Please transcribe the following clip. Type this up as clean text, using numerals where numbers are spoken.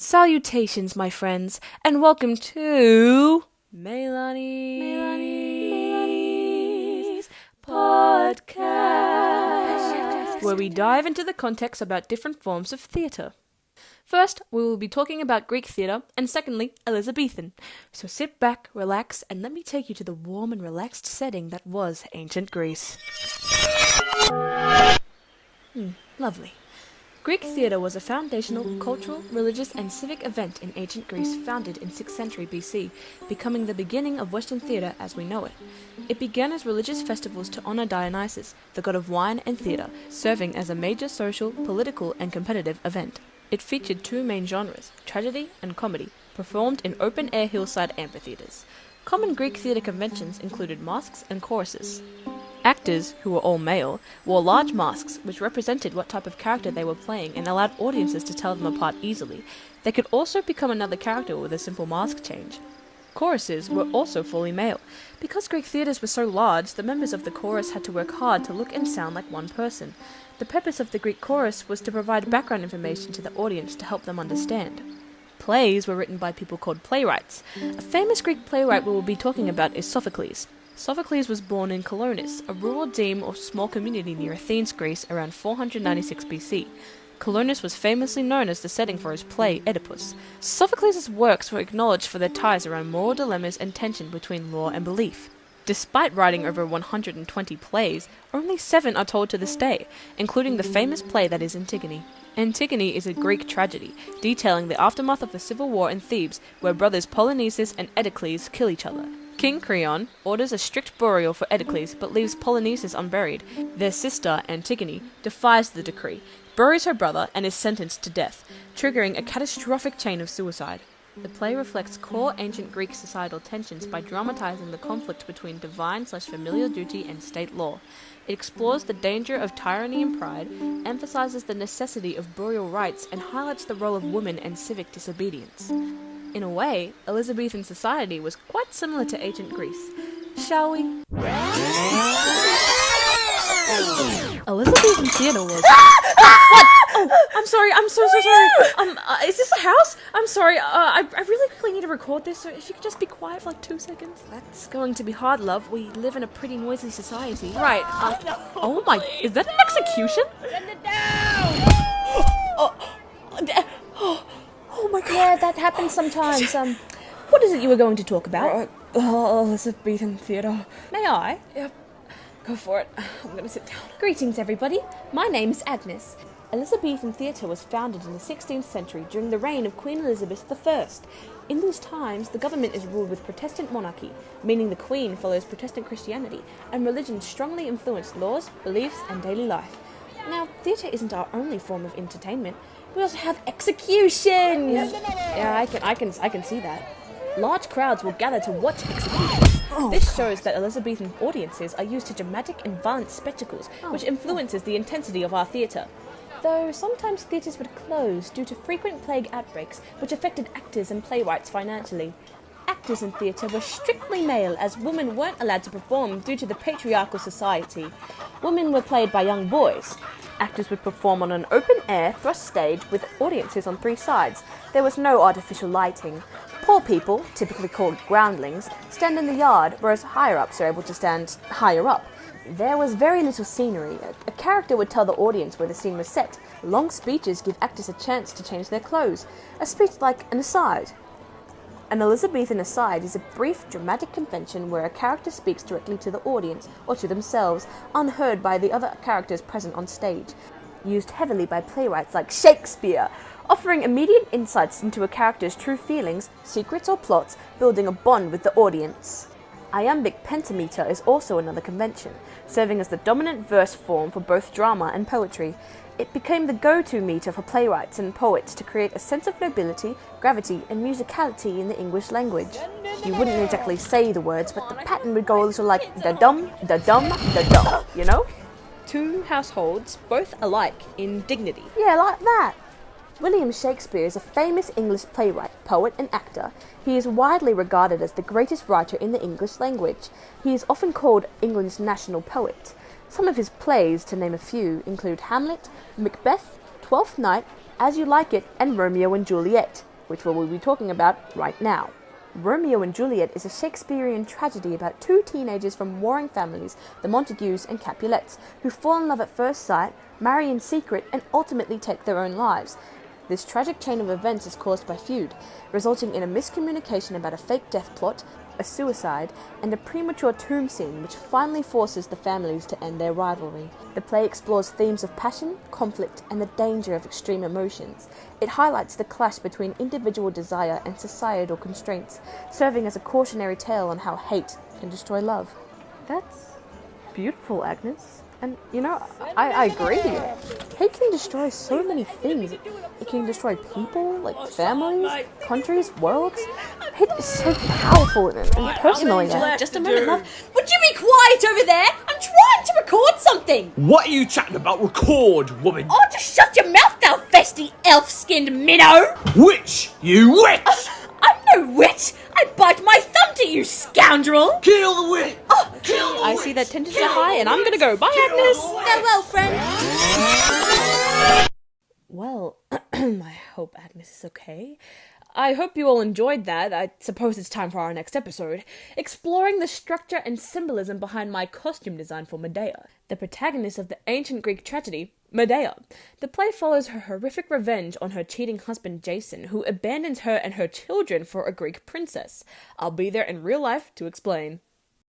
Salutations, my friends, and welcome to Melanie's PodCast, where we dive into the context about different forms of theatre. First, we will be talking about Greek theatre, and secondly, Elizabethan. So sit back, relax, and let me take you to the warm and relaxed setting that was ancient Greece. Lovely. Greek theatre was a foundational cultural, religious, and civic event in ancient Greece founded in 6th century BC, becoming the beginning of Western theatre as we know it. It began as religious festivals to honor Dionysus, the god of wine and theatre, serving as a major social, political, and competitive event. It featured two main genres, tragedy and comedy, performed in open-air hillside amphitheatres. Common Greek theatre conventions included masks and choruses. Actors, who were all male, wore large masks which represented what type of character they were playing and allowed audiences to tell them apart easily. They could also become another character with a simple mask change. Choruses were also fully male. Because Greek theatres were so large, the members of the chorus had to work hard to look and sound like one person. The purpose of the Greek chorus was to provide background information to the audience to help them understand. Plays were written by people called playwrights. A famous Greek playwright we will be talking about is Sophocles. Sophocles was born in Colonus, a rural deme or small community near Athens, Greece, around 496 BC. Colonus was famously known as the setting for his play Oedipus. Sophocles' works were acknowledged for their ties around moral dilemmas and tension between law and belief. Despite writing over 120 plays, only 7 are told to this day, including the famous play that is Antigone. Antigone is a Greek tragedy, detailing the aftermath of the civil war in Thebes, where brothers Polynices and Eteocles kill each other. King Creon orders a strict burial for Eteocles but leaves Polynices unburied. Their sister, Antigone, defies the decree, buries her brother, and is sentenced to death, triggering a catastrophic chain of suicide. The play reflects core ancient Greek societal tensions by dramatizing the conflict between divine/familial duty and state law. It explores the danger of tyranny and pride, emphasizes the necessity of burial rites, and highlights the role of women and civic disobedience. In a way, Elizabethan society was quite similar to ancient Greece. Shall we? Elizabethan theatre was... What? Oh, I'm sorry, I'm so sorry. Is this a house? I'm sorry, I really quickly need to record this, so if you could just be quiet for like 2 seconds. That's going to be hard, love. We live in a pretty noisy society. Right, oh my, is that an execution? Send it down! Oh my god. Yeah, that happens sometimes. What is it you were going to talk about? Elizabethan theatre. May I? Yep. Go for it. I'm gonna sit down. Greetings, everybody. My name is Agnes. Elizabethan theatre was founded in the 16th century during the reign of Queen Elizabeth I. In these times, the government is ruled with Protestant monarchy, meaning the Queen follows Protestant Christianity, and religion strongly influenced laws, beliefs, and daily life. Now, theatre isn't our only form of entertainment. We also have executions! Yeah, I can see that. Large crowds will gather to watch executions. This shows that Elizabethan audiences are used to dramatic and violent spectacles, which influences the intensity of our theatre. Though sometimes theatres would close due to frequent plague outbreaks, which affected actors and playwrights financially. Actors in theatre were strictly male, as women weren't allowed to perform due to the patriarchal society. Women were played by young boys. Actors would perform on an open-air, thrust stage with audiences on 3 sides. There was no artificial lighting. Poor people, typically called groundlings, stand in the yard, whereas higher-ups are able to stand higher up. There was very little scenery. A character would tell the audience where the scene was set. Long speeches give actors a chance to change their clothes. A speech like an aside. An Elizabethan aside is a brief, dramatic convention where a character speaks directly to the audience or to themselves, unheard by the other characters present on stage. Used heavily by playwrights like Shakespeare, offering immediate insights into a character's true feelings, secrets or plots, building a bond with the audience. Iambic pentameter is also another convention, serving as the dominant verse form for both drama and poetry. It became the go-to meter for playwrights and poets to create a sense of nobility, gravity, and musicality in the English language. You wouldn't exactly say the words, but the pattern would go a little like da-dum, da-dum, da-dum, you know? 2 households, both alike in dignity. Yeah, like that. William Shakespeare is a famous English playwright, poet, and actor. He is widely regarded as the greatest writer in the English language. He is often called England's national poet. Some of his plays, to name a few, include Hamlet, Macbeth, Twelfth Night, As You Like It, and Romeo and Juliet. which we will be talking about right now. Romeo and Juliet is a Shakespearean tragedy about two teenagers from warring families, the Montagues and Capulets, who fall in love at first sight, marry in secret, and ultimately take their own lives. This tragic chain of events is caused by feud, resulting in a miscommunication about a fake death plot, a suicide, and a premature tomb scene which finally forces the families to end their rivalry. The play explores themes of passion, conflict, and the danger of extreme emotions. It highlights the clash between individual desire and societal constraints, serving as a cautionary tale on how hate can destroy love. That's beautiful, Agnes. And, I agree. Hate can destroy so many things. It can destroy people, like families, countries, worlds. Hate is so powerful and personal. Just a minute, love. Would you be quiet over there? I'm trying to record something. What are you chatting about? Record, woman. Oh, just shut your mouth, thou festy elf-skinned minnow. Witch, you witch! I'm no witch. I bite my thumb to you, scoundrel. Kill the witch! Kill the I witch! see that tensions are high, and I'm gonna go. Bye, Agnes! Farewell, friend. Well, I hope Agnes is okay. I hope you all enjoyed that. I suppose it's time for our next episode, exploring the structure and symbolism behind my costume design for Medea, the protagonist of the ancient Greek tragedy, Medea. The play follows her horrific revenge on her cheating husband Jason, who abandons her and her children for a Greek princess. I'll be there in real life to explain.